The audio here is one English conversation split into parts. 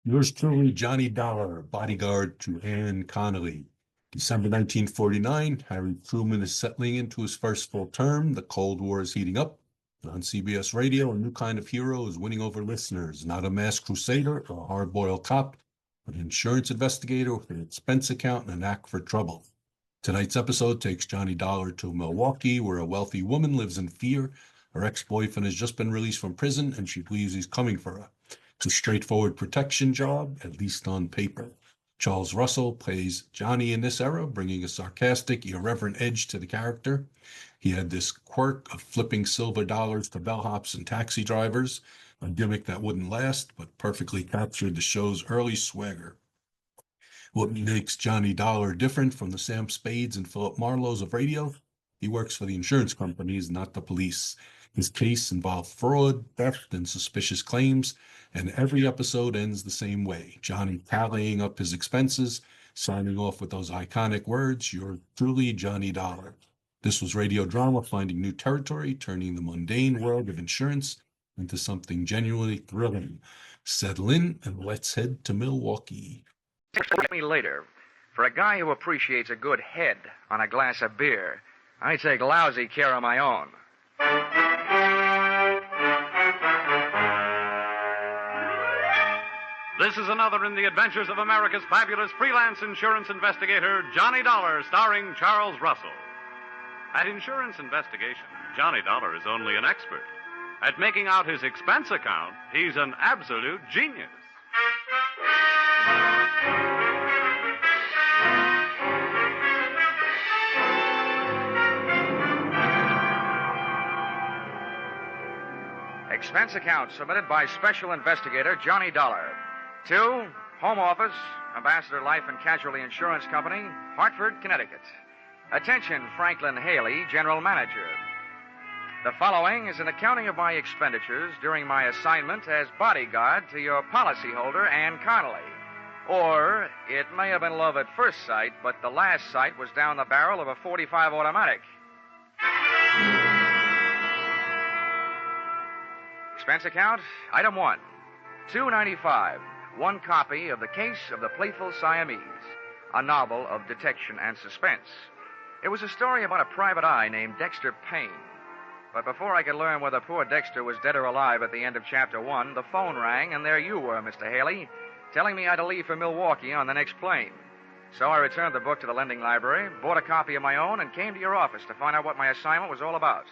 Yours truly, Johnny Dollar, bodyguard to Anne Connelly. December 1949, Harry Truman is settling into his first full term. The Cold War is heating up. On CBS Radio, a new kind of hero is winning over listeners, not a masked crusader or a hard-boiled cop, but an insurance investigator with an expense account and a knack for trouble. Tonight's episode takes Johnny Dollar to Milwaukee, where a wealthy woman lives in fear. Her ex-boyfriend has just been released from prison, and she believes he's coming for her. It's a straightforward protection job, at least on paper. Charles Russell plays Johnny in this era, bringing a sarcastic, irreverent edge to the character. He had this quirk of flipping silver dollars to bellhops and taxi drivers, a gimmick that wouldn't last, but perfectly captured the show's early swagger. What makes Johnny Dollar different from the Sam Spades and Philip Marlowes of radio? He works for the insurance companies, not the police. His case involved fraud, theft, and suspicious claims, and every episode ends the same way. Johnny tallying up his expenses, signing off with those iconic words, "You're truly Johnny Dollar." This was radio drama finding new territory, turning the mundane world of insurance into something genuinely thrilling. Settle in and let's head to Milwaukee. Get me later. For a guy who appreciates a good head on a glass of beer, I take lousy care of my own. This is another in the adventures of America's fabulous freelance insurance investigator, Johnny Dollar, starring Charles Russell. At insurance investigation, Johnny Dollar is only an expert. At making out his expense account, he's an absolute genius. Expense account submitted by Special Investigator Johnny Dollar. To Home Office, Ambassador Life and Casualty Insurance Company, Hartford, Connecticut. Attention, Franklin Haley, General Manager. The following is an accounting of my expenditures during my assignment as bodyguard to your policyholder, Anne Connelly. Or, it may have been love at first sight, but the last sight was down the barrel of a .45 automatic. Expense account, item 1, $2.95. One copy of The Case of the Playful Siamese, a novel of detection and suspense. It was a story about a private eye named Dexter Payne. But before I could learn whether poor Dexter was dead or alive at the end of Chapter 1, the phone rang, and there you were, Mr. Haley, telling me I had to leave for Milwaukee on the next plane. So I returned the book to the lending library, bought a copy of my own, and came to your office to find out what my assignment was all about.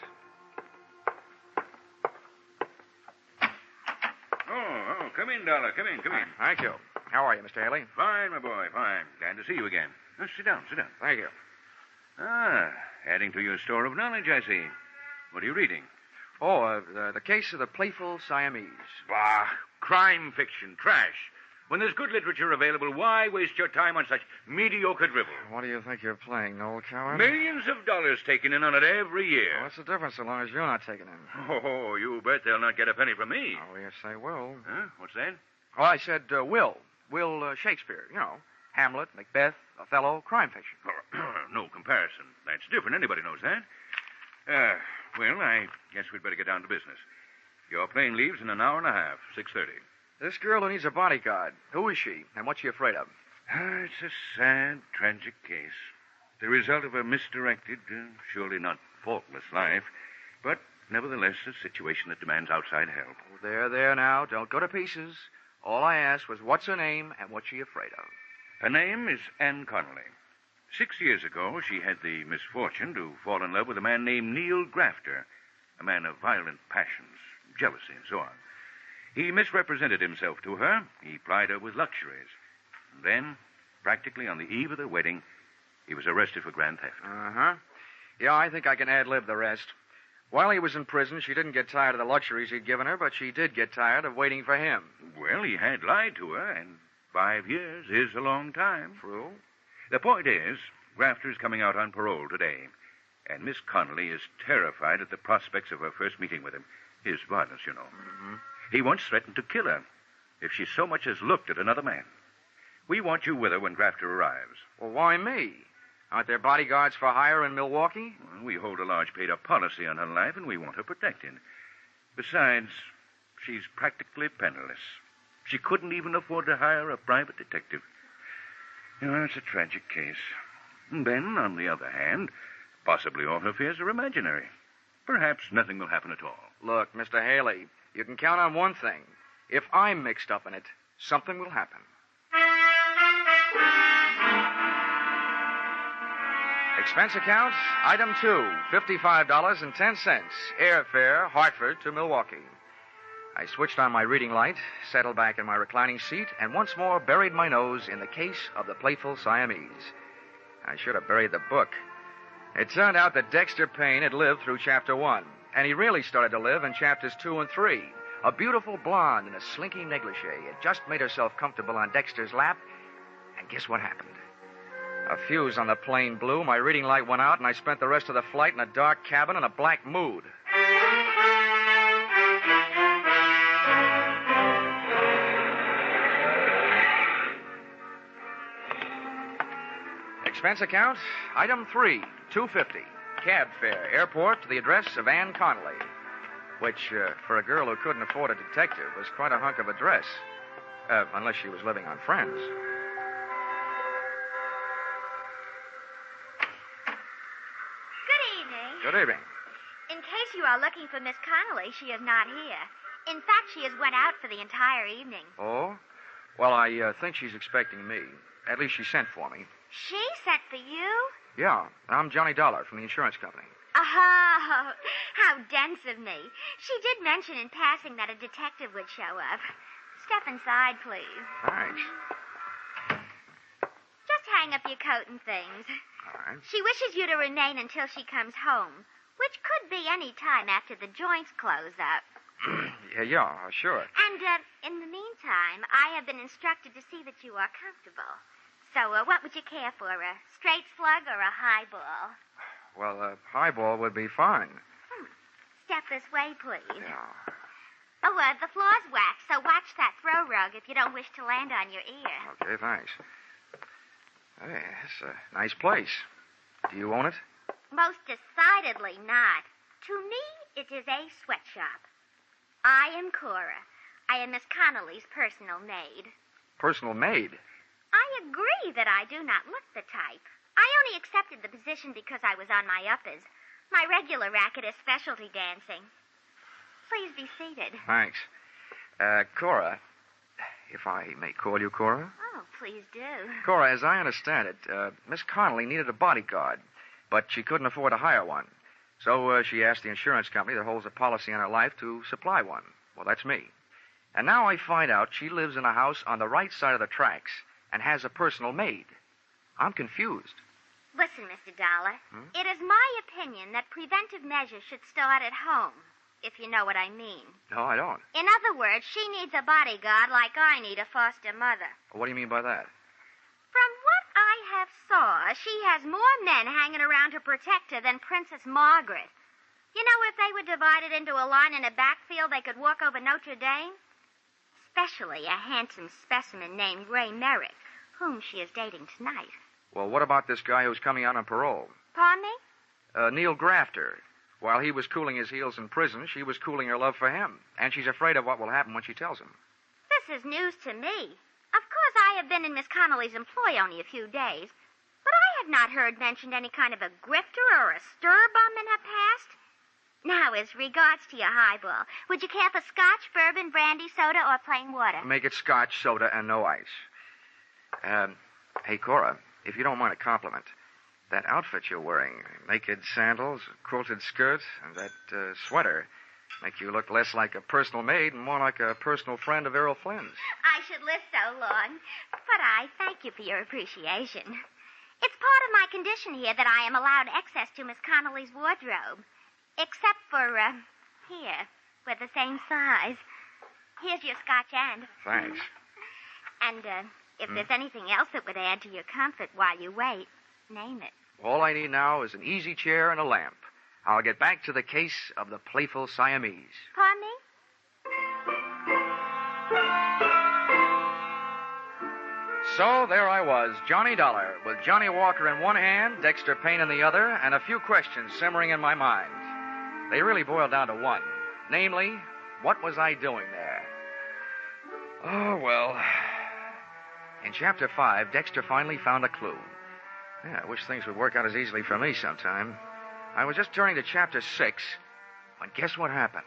Oh, come in, Dollar. Come in. Thank you. How are you, Mr. Haley? Fine, my boy, fine. Glad to see you again. Now, sit down. Thank you. Adding to your store of knowledge, I see. What are you reading? Oh, the Case of the Playful Siamese. Bah, crime fiction, trash. When there's good literature available, why waste your time on such mediocre drivel? What do you think you're playing, old coward? Millions of dollars taken in on it every year. What's the difference so long as you're not taking in? Oh, you bet they'll not get a penny from me. Oh, yes, they will. Huh? What's that? Oh, I said Will. Will Shakespeare. You know, Hamlet, Macbeth, Othello, crime fiction. No comparison. That's different. Anybody knows that. Well, I guess we'd better get down to business. Your plane leaves in an hour and a half, 6:30. This girl who needs a bodyguard, who is she, and what's she afraid of? It's a sad, tragic case. The result of a misdirected, surely not faultless life, but nevertheless a situation that demands outside help. Oh, there now. Don't go to pieces. All I asked was what's her name and what's she afraid of. Her name is Anne Connelly. 6 years ago, she had the misfortune to fall in love with a man named Neil Grafter, a man of violent passions, jealousy, and so on. He misrepresented himself to her. He plied her with luxuries. And then, practically on the eve of their wedding, he was arrested for grand theft. Uh-huh. Yeah, I think I can ad-lib the rest. While he was in prison, she didn't get tired of the luxuries he'd given her, but she did get tired of waiting for him. Well, he had lied to her, and 5 years is a long time. True. The point is, Grafter's coming out on parole today, and Miss Connelly is terrified at the prospects of her first meeting with him. His violence, you know. Mm-hmm. He once threatened to kill her if she so much as looked at another man. We want you with her when Grafter arrives. Well, why me? Aren't there bodyguards for hire in Milwaukee? Well, we hold a large paid-up policy on her life, and we want her protected. Besides, she's practically penniless. She couldn't even afford to hire a private detective. You know, it's a tragic case. And then, on the other hand, possibly all her fears are imaginary. Perhaps nothing will happen at all. Look, Mr. Haley, you can count on one thing. If I'm mixed up in it, something will happen. Expense account, item 2, $55.10. Airfare, Hartford to Milwaukee. I switched on my reading light, settled back in my reclining seat, and once more buried my nose in the case of the Playful Siamese. I should have buried the book. It turned out that Dexter Payne had lived through Chapter 1, and he really started to live in Chapters 2 and 3. A beautiful blonde in a slinky negligee had just made herself comfortable on Dexter's lap, and guess what happened? A fuse on the plane blew, my reading light went out, and I spent the rest of the flight in a dark cabin in a black mood. Expense account, item 3, $2.50. Cab fare, airport to the address of Anne Connelly, which, for a girl who couldn't afford a detective, was quite a hunk of a dress. Unless she was living on Friends. Good evening. In case you are looking for Miss Connelly, she is not here. In fact, she has went out for the entire evening. Oh? Well, I think she's expecting me. At least she sent for me. She sent for you? Yeah, I'm Johnny Dollar from the insurance company. Oh, how dense of me. She did mention in passing that a detective would show up. Step inside, please. Thanks. Just hang up your coat and things. All right. She wishes you to remain until she comes home, which could be any time after the joints close up. yeah, sure. And, in the meantime, I have been instructed to see that you are comfortable. So, what would you care for, a straight slug or a highball? Well, a highball would be fine. Step this way, please. Yeah. Oh, the floor's waxed, so watch that throw rug if you don't wish to land on your ear. Okay, thanks. Hey, it's a nice place. Do you own it? Most decidedly not. To me, it is a sweatshop. I am Cora. I am Miss Connelly's personal maid. Personal maid? I agree that I do not look the type. I only accepted the position because I was on my uppers. My regular racket is specialty dancing. Please be seated. Thanks. Cora, if I may call you Cora? Oh, please do. Cora, as I understand it, Miss Connelly needed a bodyguard, but she couldn't afford to hire one. So she asked the insurance company that holds a policy on her life to supply one. Well, that's me. And now I find out she lives in a house on the right side of the tracks and has a personal maid. I'm confused. Listen, Mr. Dollar. It is my opinion that preventive measures should start at home, if you know what I mean. No, I don't. In other words, she needs a bodyguard like I need a foster mother. What do you mean by that? From what I have saw, she has more men hanging around to protect her than Princess Margaret. You know, if they were divided into a line in a backfield, they could walk over Notre Dame. Especially a handsome specimen named Ray Merrick, whom she is dating tonight. Well, what about this guy who's coming out on parole? Pardon me? Neil Grafter. While he was cooling his heels in prison, she was cooling her love for him. And she's afraid of what will happen when she tells him. This is news to me. Of course, I have been in Miss Connelly's employ only a few days, but I have not heard mentioned any kind of a grifter or a stir-bum in her past. Now, as regards to your highball, would you care for scotch, bourbon, brandy, soda, or plain water? Make it scotch, soda, and no ice. Hey, Cora, if you don't mind a compliment, that outfit you're wearing, naked sandals, quilted skirt, and that sweater, make you look less like a personal maid and more like a personal friend of Errol Flynn's. I should live so long, but I thank you for your appreciation. It's part of my condition here that I am allowed access to Miss Connelly's wardrobe. Except for, here, we're the same size. Here's your scotch end. Thanks. And, if there's anything else that would add to your comfort while you wait, name it. All I need now is an easy chair and a lamp. I'll get back to the case of the Playful Siamese. Pardon me? So there I was, Johnny Dollar, with Johnny Walker in one hand, Dexter Payne in the other, and a few questions simmering in my mind. They really boiled down to one. Namely, what was I doing there? Oh, well. In Chapter 5, Dexter finally found a clue. Yeah, I wish things would work out as easily for me sometime. I was just turning to Chapter 6 when guess what happened?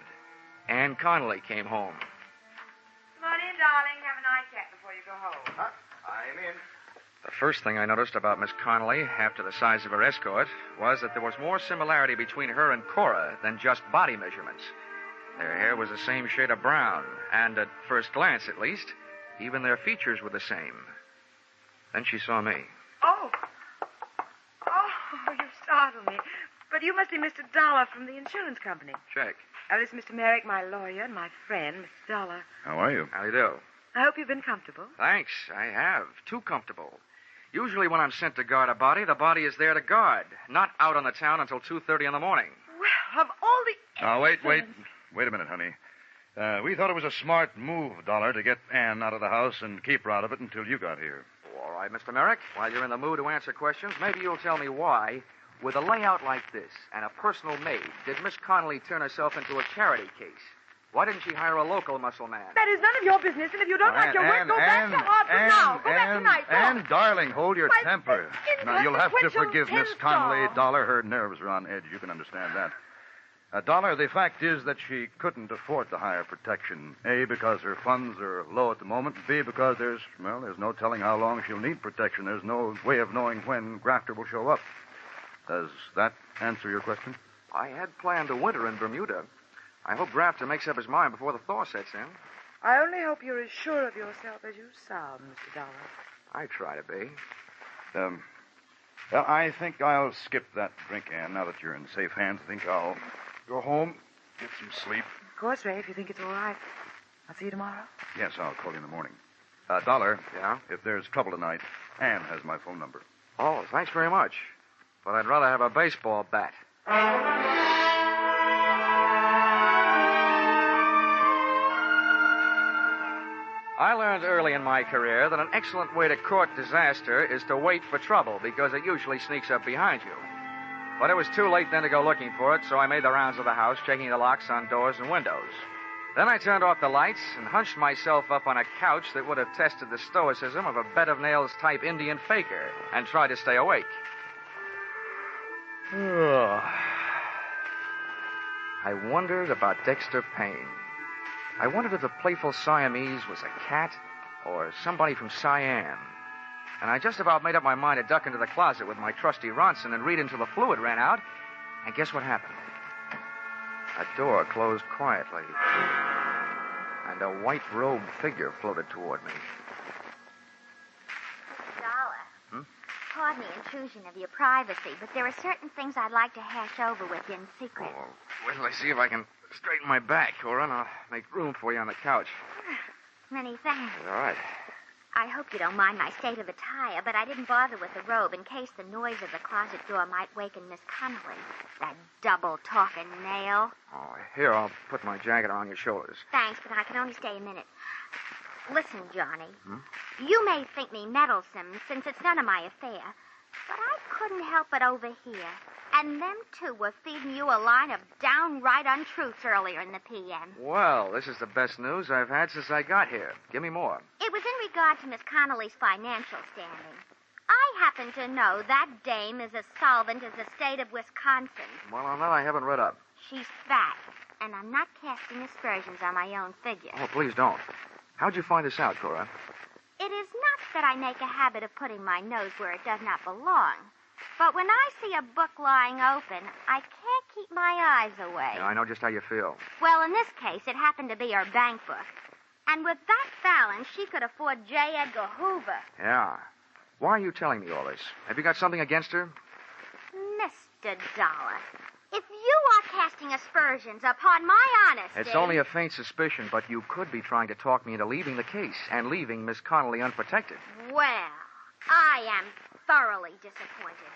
Anne Connelly came home. Come on in, darling. Have a nightcap before you go home. I'm in. The first thing I noticed about Miss Connelly, after the size of her escort, was that there was more similarity between her and Cora than just body measurements. Their hair was the same shade of brown, and at first glance, at least, even their features were the same. Then she saw me. Oh, you startled me. But you must be Mr. Dollar from the insurance company. Check. This is Mr. Merrick, my lawyer, and my friend, Mr. Dollar. How are you? How do you do? I hope you've been comfortable. Thanks, I have. Too comfortable. Usually when I'm sent to guard a body, the body is there to guard, not out on the town until 2:30 in the morning. Well, of all the... Oh, wait a minute, honey. We thought it was a smart move, Dollar, to get Anne out of the house and keep her out of it until you got here. All right, Mr. Merrick, while you're in the mood to answer questions, maybe you'll tell me why, with a layout like this and a personal maid, did Miss Connelly turn herself into a charity case? Why didn't she hire a local muscle man? That is none of your business, and if you don't like your work, go back to Hartford now. Go back tonight. Go. Anne, darling, hold your Why, temper. Now, you'll have to inconsequential forgive Miss tinsel. Connelly, Dollar. Her nerves are on edge. You can understand that. Dollar, the fact is that she couldn't afford to hire protection. A, because her funds are low at the moment. B, because there's no telling how long she'll need protection. There's no way of knowing when Grafter will show up. Does that answer your question? I had planned a winter in Bermuda. I hope Grafter makes up his mind before the thaw sets in. I only hope you're as sure of yourself as you sound, Mr. Dollar. I try to be. Well, I think I'll skip that drink, Anne, now that you're in safe hands. I think I'll go home, get some sleep. Of course, Ray, if you think it's all right. I'll see you tomorrow. Yes, I'll call you in the morning. Dollar. Yeah? If there's trouble tonight, Anne has my phone number. Oh, thanks very much. But I'd rather have a baseball bat. I learned early in my career that an excellent way to court disaster is to wait for trouble because it usually sneaks up behind you. But it was too late then to go looking for it, so I made the rounds of the house, checking the locks on doors and windows. Then I turned off the lights and hunched myself up on a couch that would have tested the stoicism of a bed of nails type Indian faker and tried to stay awake. I wondered about Dexter Payne. I wondered if the playful Siamese was a cat or somebody from Siam. And I just about made up my mind to duck into the closet with my trusty Ronson and read until the fluid ran out. And guess what happened? A door closed quietly, and a white-robed figure floated toward me. Mr. Dollar. Pardon the intrusion of your privacy, but there are certain things I'd like to hash over with you in secret. Oh, wait till I see if I can straighten my back, Cora, and I'll make room for you on the couch. Many thanks. All right. I hope you don't mind my state of attire, but I didn't bother with the robe in case the noise of the closet door might waken Miss Connelly. That double-talking nail. Oh, here, I'll put my jacket on your shoulders. Thanks, but I can only stay a minute. Listen, Johnny. You may think me meddlesome, since it's none of my affair, but I couldn't help but overhear. And them two were feeding you a line of downright untruths earlier in the p.m. Well, this is the best news I've had since I got here. Give me more. It was in regard to Miss Connelly's financial standing. I happen to know that dame is as solvent as the state of Wisconsin. Well, on that I haven't read up. She's fat, and I'm not casting aspersions on my own figure. Oh, please don't. How'd you find this out, Cora? It is not that I make a habit of putting my nose where it does not belong. But when I see a book lying open, I can't keep my eyes away. Yeah, I know just how you feel. Well, in this case, it happened to be her bank book. And with that balance, she could afford J. Edgar Hoover. Yeah. Why are you telling me all this? Have you got something against her? Mr. Dollar, if you are casting aspersions upon my honesty... It's only a faint suspicion, but you could be trying to talk me into leaving the case and leaving Miss Connelly unprotected. Well, I am thoroughly disappointed.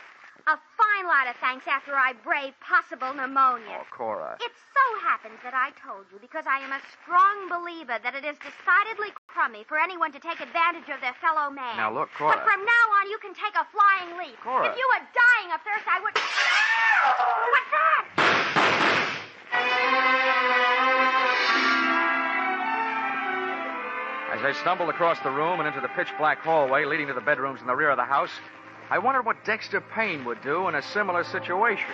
A fine lot of thanks after I braved possible pneumonia. Oh, Cora. It so happens that I told you because I am a strong believer that it is decidedly crummy for anyone to take advantage of their fellow man. Now, look, Cora. But from now on, you can take a flying leap. Cora. If you were dying of thirst, I would... What's that? I As I stumbled across the room and into the pitch-black hallway leading to the bedrooms in the rear of the house, I wondered what Dexter Payne would do in a similar situation.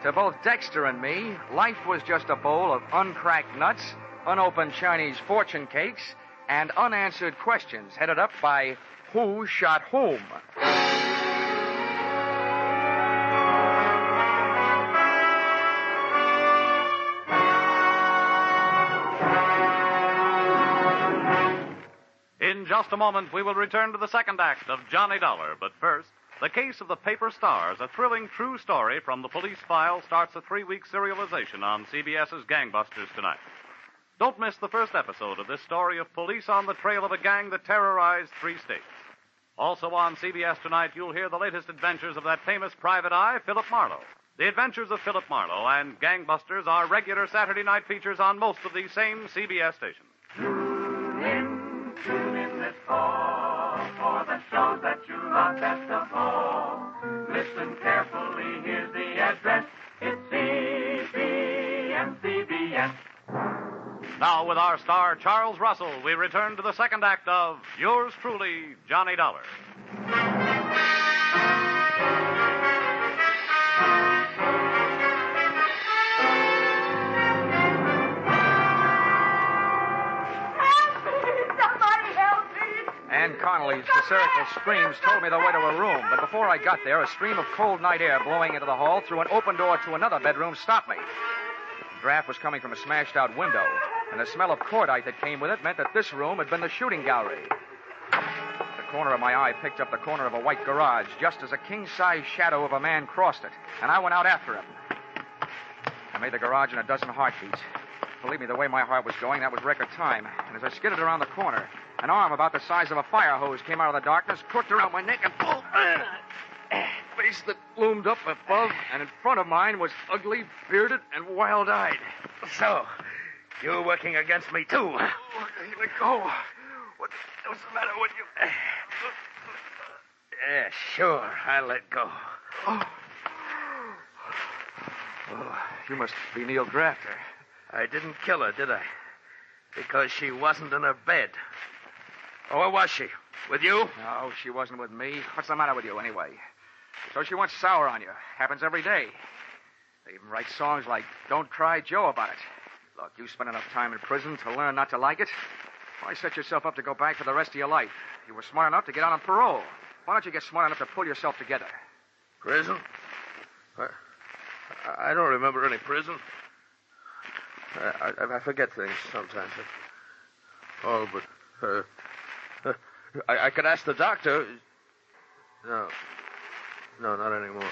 To both Dexter and me, life was just a bowl of uncracked nuts, unopened Chinese fortune cakes, and unanswered questions headed up by Who Shot Whom? In just a moment, we will return to the second act of Johnny Dollar. But first, The Case of the Paper Stars, a thrilling true story from the police file, starts a 3-week serialization on CBS's Gangbusters tonight. Don't miss the first episode of this story of police on the trail of a gang that terrorized 3 states. Also on CBS tonight, you'll hear the latest adventures of that famous private eye, Philip Marlowe. The Adventures of Philip Marlowe and Gangbusters are regular Saturday night features on most of these same CBS stations. Tune in this fall for the shows that you love best of all. Listen carefully, here's the address. It's CBS. Now, with our star, Charles Russell, we return to the second act of Yours Truly, Johnny Dollar. Anne Connelly's hysterical screams told me the way to her room, but before I got there, a stream of cold night air blowing into the hall through an open door to another bedroom stopped me. The draft was coming from a smashed-out window, and the smell of cordite that came with it meant that this room had been the shooting gallery. The corner of my eye picked up the corner of a white garage just as a king-size shadow of a man crossed it, and I went out after him. I made the garage in a dozen heartbeats. Believe me, the way my heart was going, that was record time. And as I skidded around the corner, an arm about the size of a fire hose came out of the darkness, crooked around my neck, and pulled. Face that loomed up above, and in front of mine was ugly, bearded, and wild-eyed. So, you're working against me, too. Let go. What's the matter with you? Yeah, sure. I'll let go. Oh, you must be Neil Grafter. I didn't kill her, did I? Because she wasn't in her bed. Oh, where was she? With you? No, she wasn't with me. What's the matter with you, anyway? So she went sour on you. Happens every day. They even write songs like Don't Cry Joe about it. Look, you spent enough time in prison to learn not to like it. Why set yourself up to go back for the rest of your life? You were smart enough to get out on parole. Why don't you get smart enough to pull yourself together? Prison? I don't remember any prison. I forget things sometimes. Oh, but I could ask the doctor. No, not anymore.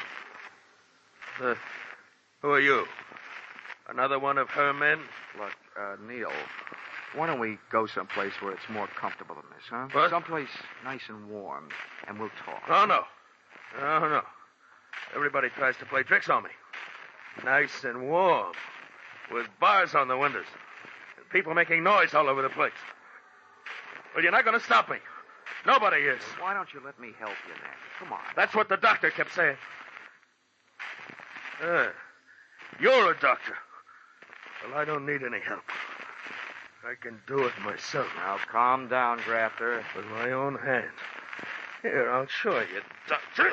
Who are you? Another one of her men? Look, Neil, why don't we go someplace where it's more comfortable than this, huh? What? Someplace nice and warm, and we'll talk. Oh, no. No. Everybody tries to play tricks on me. Nice and warm, with bars on the windows, and people making noise all over the place. Well, you're not going to stop me. Nobody is. Why don't you let me help you then? Come on. That's what the doctor kept saying. You're a doctor. Well, I don't need any help. I can do it myself. Now, calm down, Grafter. With my own hand. Here, I'll show you, doctor.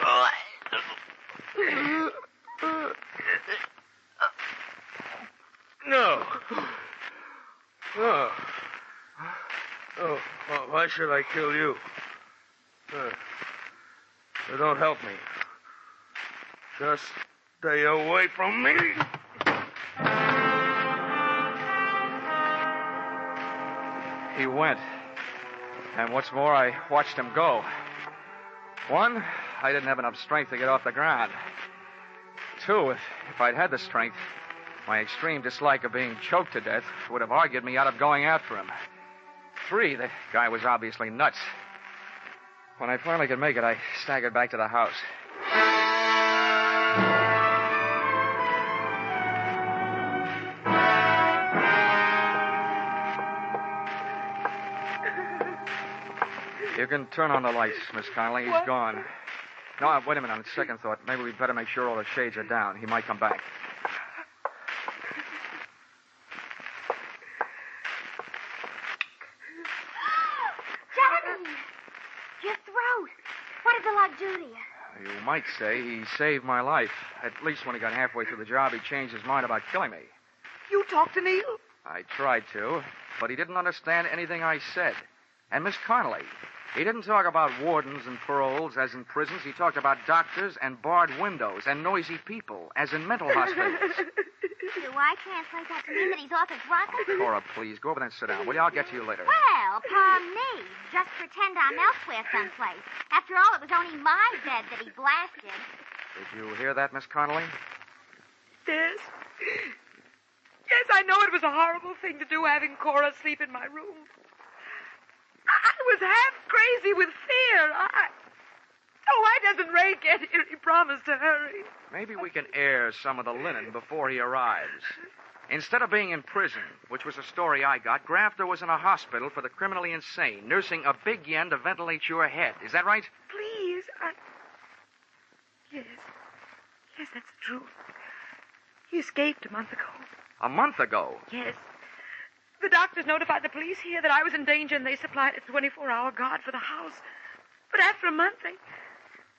No. Oh, why should I kill you? Don't help me. Just stay away from me. He went. And what's more, I watched him go. One, I didn't have enough strength to get off the ground. Two, if I'd had the strength, my extreme dislike of being choked to death would have argued me out of going after him. Three, the guy was obviously nuts. When I finally could make it, I staggered back to the house. You can turn on the lights, Miss Connelly. He's gone. No, wait a minute. On second thought, maybe we'd better make sure all the shades are down. He might come back. did the luck do to you? You might say he saved my life. At least when he got halfway through the job, he changed his mind about killing me. You talked to Neil? I tried to, but he didn't understand anything I said. And Miss Connelly, he didn't talk about wardens and paroles, as in prisons. He talked about doctors and barred windows and noisy people, as in mental hospitals. Do I translate that to mean that he's off his rocker? Cora, please, go over there and sit down, will you? I'll get to you later. Well, palm me. Just pretend I'm elsewhere someplace. After all, it was only my bed that he blasted. Did you hear that, Miss Connelly? Yes. Yes, I know it was a horrible thing to do, having Cora sleep in my room. I was half crazy with fear. Why doesn't Ray get here? He promised to hurry. Maybe we can air some of the linen before he arrives. Instead of being in prison, which was a story I got, Grafter was in a hospital for the criminally insane, nursing a big yen to ventilate your head. Is that right? Please, Yes. Yes, that's the truth. He escaped a month ago. A month ago? Yes. The doctors notified the police here that I was in danger, and they supplied a 24-hour guard for the house. But after a month,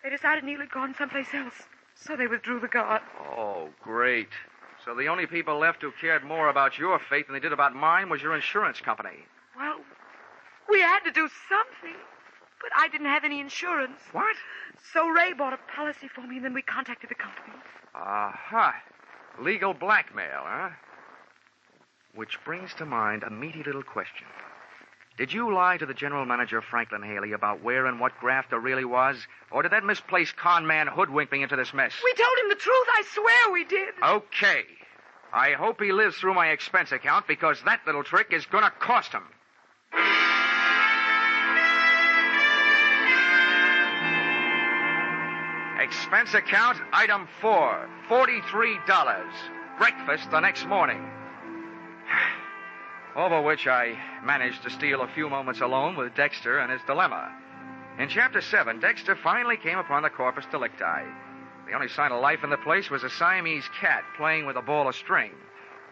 they decided Neil had gone someplace else, so they withdrew the guard. Oh, great. So the only people left who cared more about your fate than they did about mine was your insurance company. Well, we had to do something, but I didn't have any insurance. What? So Ray bought a policy for me, and then we contacted the company. Aha. Legal blackmail, huh? Which brings to mind a meaty little question. Did you lie to the general manager, Franklin Haley, about where and what Grafter really was? Or did that misplaced con man hoodwink me into this mess? We told him the truth. I swear we did. Okay. I hope he lives through my expense account, because that little trick is going to cost him. Expense account, item 4, $43. Breakfast the next morning. Over which I managed to steal a few moments alone with Dexter and his dilemma. In Chapter 7, Dexter finally came upon the corpus delicti. The only sign of life in the place was a Siamese cat playing with a ball of string.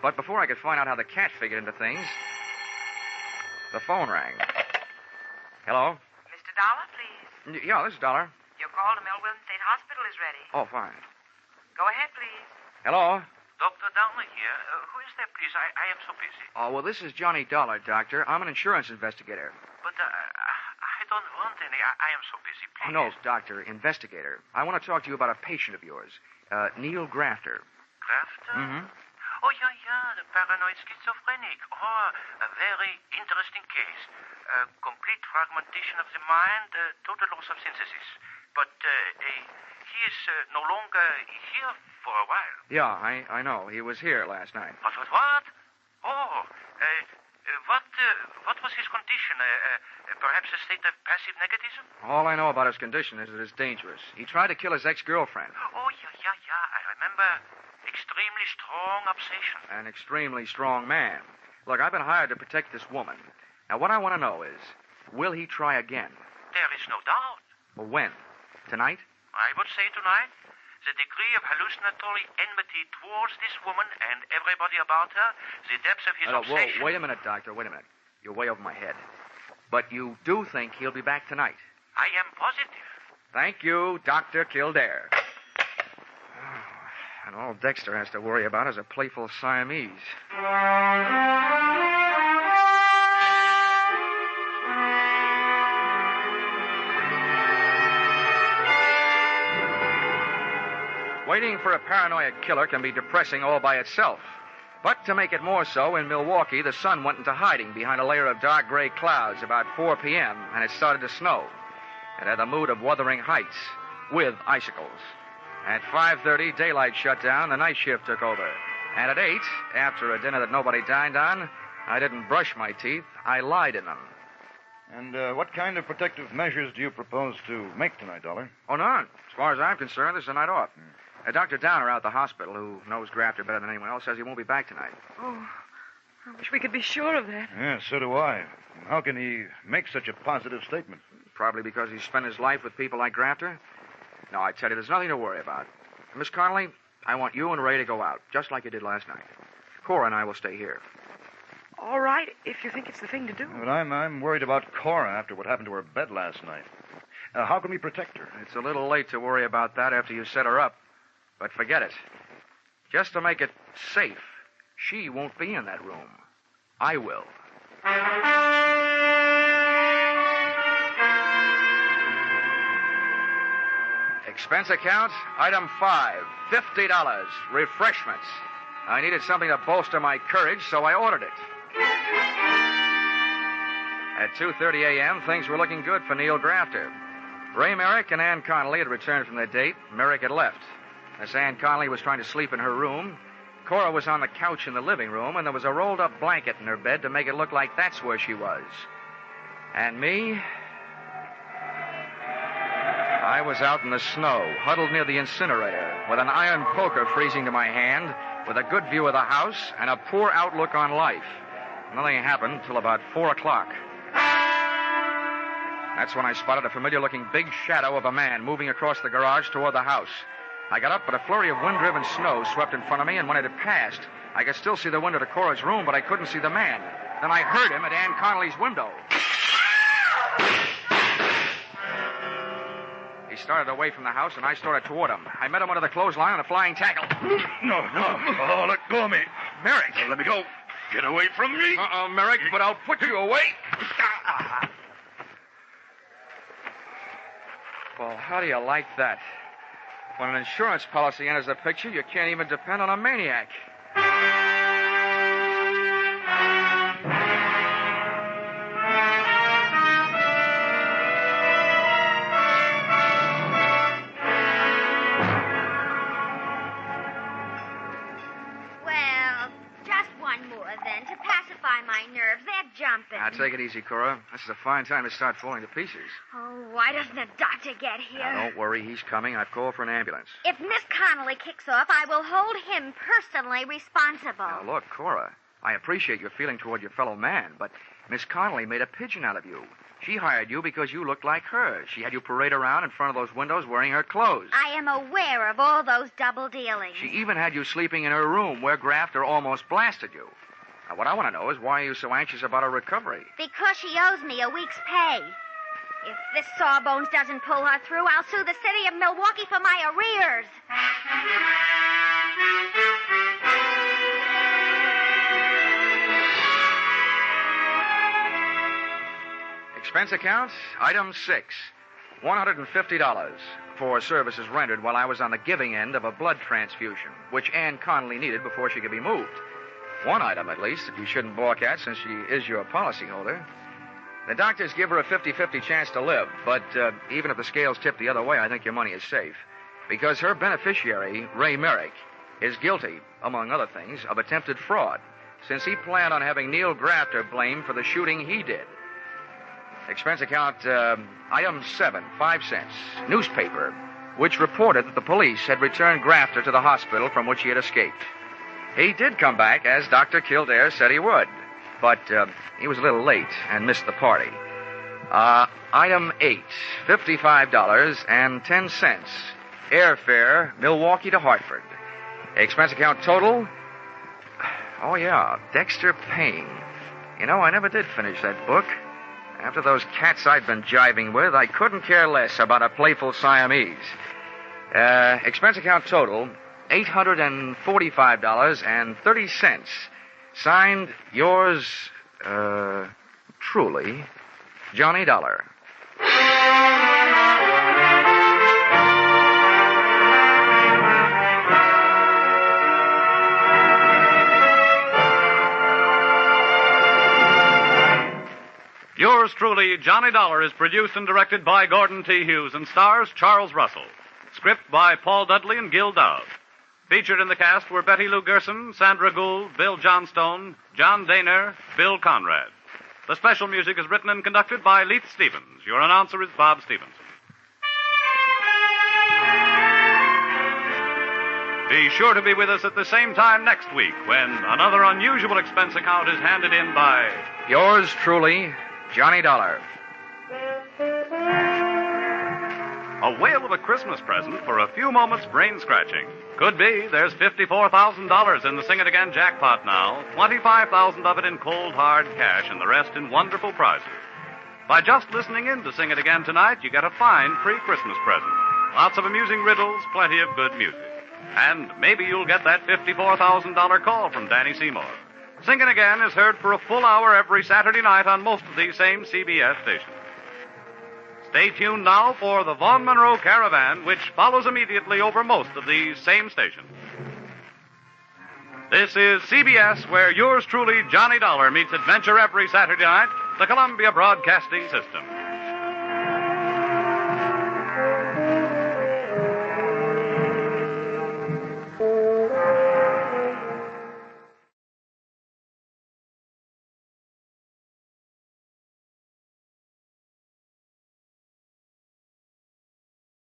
But before I could find out how the cat figured into things, the phone rang. Hello? Mr. Dollar, please. Yeah, this is Dollar. Your call to Millville State Hospital is ready. Oh, fine. Go ahead, please. Hello? Dr. Downer here. Who is there, please? I am so busy. Oh, well, this is Johnny Dollar, Doctor. I'm an insurance investigator. But I don't want any. I am so busy, please. Oh, no, Doctor, investigator. I want to talk to you about a patient of yours, Neil Grafter. Grafter? Mm-hmm. Oh, yeah, the paranoid schizophrenic. Oh, a very interesting case. Complete fragmentation of the mind, total loss of synthesis. But he is no longer here for a while. Yeah, I know. He was here last night. What? Oh, what was his condition? Perhaps a state of passive negativism? All I know about his condition is that it's dangerous. He tried to kill his ex-girlfriend. Oh, yeah. I remember. Extremely strong obsession. An extremely strong man. Look, I've been hired to protect this woman. Now, what I want to know is, will he try again? There is no doubt. Well, when? Tonight? I would say tonight. The degree of hallucinatory enmity towards this woman and everybody about her, the depths of his obsession... Whoa, wait a minute, Doctor, wait a minute. You're way over my head. But you do think he'll be back tonight? I am positive. Thank you, Dr. Kildare. And all Dexter has to worry about is a playful Siamese. Waiting for a paranoid killer can be depressing all by itself. But to make it more so, in Milwaukee, the sun went into hiding behind a layer of dark gray clouds about 4 p.m., and it started to snow. It had the mood of Wuthering Heights, with icicles. At 5:30, daylight shut down, the night shift took over. And at 8, after a dinner that nobody dined on, I didn't brush my teeth, I lied in them. And what kind of protective measures do you propose to make tonight, Dollar? Oh, none. As far as I'm concerned, this is a night off. Dr. Downer out at the hospital, who knows Grafter better than anyone else, says he won't be back tonight. Oh, I wish we could be sure of that. Yeah, so do I. How can he make such a positive statement? Probably because he's spent his life with people like Grafter. No, I tell you, there's nothing to worry about. Miss Connelly, I want you and Ray to go out, just like you did last night. Cora and I will stay here. All right, if you think it's the thing to do. But I'm worried about Cora after what happened to her bed last night. How can we protect her? It's a little late to worry about that after you set her up. But forget it. Just to make it safe, she won't be in that room. I will. Expense account, item 5, $50, refreshments. I needed something to bolster my courage, so I ordered it. At 2:30 a.m., things were looking good for Neil Grafter. Ray Merrick and Anne Connelly had returned from their date. Merrick had left. Miss Anne Connelly was trying to sleep in her room. Cora was on the couch in the living room, and there was a rolled-up blanket in her bed to make it look like that's where she was. And me? I was out in the snow, huddled near the incinerator, with an iron poker freezing to my hand, with a good view of the house and a poor outlook on life. Nothing happened until about 4 o'clock. That's when I spotted a familiar-looking big shadow of a man moving across the garage toward the house. I got up, but a flurry of wind-driven snow swept in front of me, and when it had passed, I could still see the window to Cora's room, but I couldn't see the man. Then I heard him at Anne Connelly's window. He started away from the house, and I started toward him. I met him under the clothesline on a flying tackle. No. Oh, let go of me. Merrick! Let me go. Get away from me. Merrick, but I'll put you away. Well, how do you like that? When an insurance policy enters the picture, you can't even depend on a maniac. Well, just one more then, to pacify my nerves. They're jumping. Now, take it easy, Cora. This is a fine time to start falling to pieces. Oh, why doesn't the doctor get here? Now, don't worry, he's coming. I've called for an ambulance. If Miss Connelly kicks off, I will hold him personally responsible. Now, look, Cora, I appreciate your feeling toward your fellow man, but Miss Connelly made a pigeon out of you. She hired you because you looked like her. She had you parade around in front of those windows wearing her clothes. I am aware of all those double dealings. She even had you sleeping in her room where Grafter almost blasted you. Now, what I want to know is why are you so anxious about her recovery? Because she owes me a week's pay. If this Sawbones doesn't pull her through, I'll sue the city of Milwaukee for my arrears. Expense account, item 6, $150 for services rendered while I was on the giving end of a blood transfusion, which Anne Connelly needed before she could be moved. One item, at least, that you shouldn't balk at since she is your policyholder. The doctors give her a 50-50 chance to live, but even if the scales tip the other way, I think your money is safe. Because her beneficiary, Ray Merrick, is guilty, among other things, of attempted fraud, since he planned on having Neil Grafter blamed for the shooting he did. Expense account, item 7, 5 cents. Newspaper, which reported that the police had returned Grafter to the hospital from which he had escaped. He did come back, as Dr. Kildare said he would, but he was a little late and missed the party. Item 8, $55.10. Airfare, Milwaukee to Hartford. Expense account total? Oh, yeah, Dexter Payne. You know, I never did finish that book. After those cats I'd been jiving with, I couldn't care less about a playful Siamese. Expense account total, $845.30. Signed, yours, truly, Johnny Dollar. Yours truly, Johnny Dollar, is produced and directed by Gordon T. Hughes and stars Charles Russell. Script by Paul Dudley and Gil Dowd. Featured in the cast were Betty Lou Gerson, Sandra Gould, Bill Johnstone, John Daner, Bill Conrad. The special music is written and conducted by Leith Stevens. Your announcer is Bob Stevenson. Be sure to be with us at the same time next week when another unusual expense account is handed in by... Yours truly, Johnny Dollar. A whale of a Christmas present for a few moments brain scratching. Could be there's $54,000 in the Sing It Again jackpot now, 25,000 of it in cold hard cash and the rest in wonderful prizes. By just listening in to Sing It Again tonight, you get a fine pre-Christmas present. Lots of amusing riddles, plenty of good music. And maybe you'll get that $54,000 call from Danny Seymour. Sing It Again is heard for a full hour every Saturday night on most of these same CBS stations. Stay tuned now for the Vaughn Monroe Caravan, which follows immediately over most of these same stations. This is CBS, where yours truly, Johnny Dollar, meets adventure every Saturday night, the Columbia Broadcasting System.